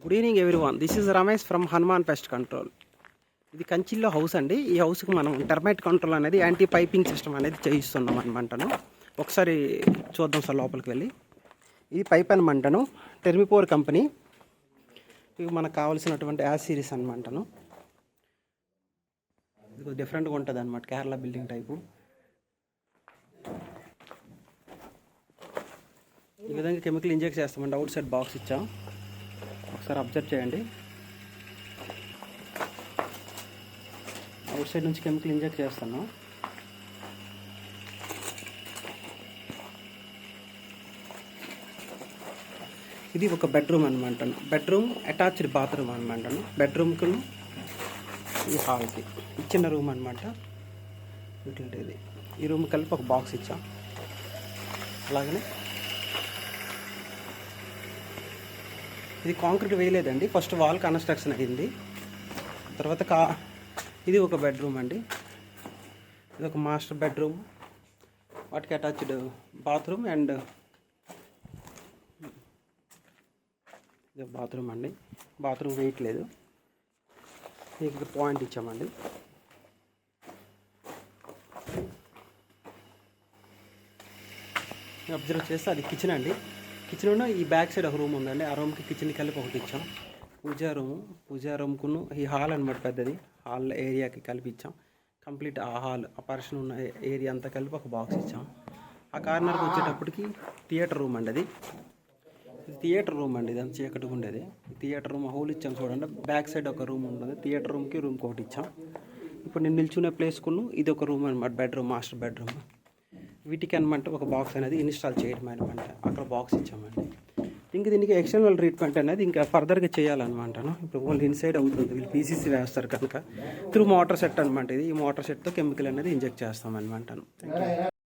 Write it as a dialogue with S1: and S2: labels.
S1: Good evening everyone. This is Ramesh from Hanuman pest control. ఇది కంచిల్లో house అండి. ఈ హౌస్కి మనం టెర్మైట్ కంట్రోల్ అనేది యాంటీ పైపింగ్ సిస్టమ్ అనేది చేయిస్తున్నాం అనమాటను. ఒకసారి చూద్దాం సార్ లోపలికి వెళ్ళి. ఇది పైప్ అనమాటను, టెర్మిపోర్ కంపెనీ. ఇవి మనకు కావాల్సినటువంటి యాజ్ సిరీస్ అనమాటను. ఇది డిఫరెంట్గా ఉంటుంది అనమాట, కేరళ బిల్డింగ్ టైపు. ఈ విధంగా కెమికల్ ఇంజెక్ట్ చేస్తామండి. అవుట్ సైడ్ బాక్స్ ఇచ్చాం, ఒకసారి అబ్జర్వ్ చేయండి. అవుట్ సైడ్ నుంచి కెమికల్ ఇంజెక్ట్ చేస్తాను. ఇది ఒక బెడ్రూమ్ అనమాట. బెడ్రూమ్ అటాచ్డ్ బాత్రూమ్ అనమాట. బెడ్రూమ్కు ఈ హాల్కి చిన్న రూమ్ అనమాట. ఇది ఈ రూమ్ కలిపి ఒక బాక్స్ ఇచ్చాం. అలాగనే ఇది కాంక్రీట్ వేయలేదండి, ఫస్ట్ వాల్ కన్స్ట్రక్షన్ అయింది. తర్వాత ఇది ఒక బెడ్రూమ్ అండి. ఇది ఒక మాస్టర్ బెడ్రూమ్, వాటికి అటాచ్డ్ బాత్రూమ్ అండ్ ఇది బాత్రూమ్ అండి. బాత్రూమ్ వేయట్లేదు, ఇక్కడ పాయింట్ ఇచ్చామండి. అబ్జర్వ్ చేస్తే అది కిచెన్ అండి. కిచెన్లో ఈ బ్యాక్ సైడ్ ఒక రూమ్ ఉందండి. ఆ రూమ్కి కిచెన్ కలిపి ఒకటి ఇచ్చాం. పూజా రూమ్కును ఈ హాల్ అనమాట, పెద్దది హాల్ ఏరియాకి కలిపి ఇచ్చాం. కంప్లీట్ ఆ హాల్, ఆ పర్సన్ ఉన్న ఏరియా అంతా కలిపి ఒక బాక్స్ ఇచ్చాం. ఆ కార్నర్కి వచ్చేటప్పటికి థియేటర్ రూమ్ అండి. అది థియేటర్ రూమ్ అండి, ఇదంతా చీకటిగా ఉండేది. థియేటర్ రూమ్ హోల్ ఇచ్చాం చూడండి. బ్యాక్ సైడ్ ఒక రూమ్ ఉంటుంది, థియేటర్ రూమ్కి ఒకటి ఇచ్చాం. ఇప్పుడు నేను నిల్చునే ప్లేస్కును ఇది ఒక రూమ్ అనమాట, బెడ్రూమ్, మాస్టర్ బెడ్రూమ్. వీటికి అనమాట ఒక బాక్స్ అనేది ఇన్స్టాల్ చేయడం అనమాట. అక్కడ బాక్స్ ఇచ్చామండి. ఇంకా దీనికి ఎక్స్టర్నల్ ట్రీట్మెంట్ అనేది ఇంకా ఫర్దర్గా చేయాలన్నమాట. ఇప్పుడు ఓన్లీ ఇన్సైడ్ అవుతుంది, వీళ్ళు పీసీసీ వేస్తారు కనుక త్రూ మోటార్ సెట్ అనమాట. ఇది ఈ మోటార్ సెట్తో కెమికల్ అనేది ఇంజెక్ట్ చేస్తామన్నమాట. Thank you.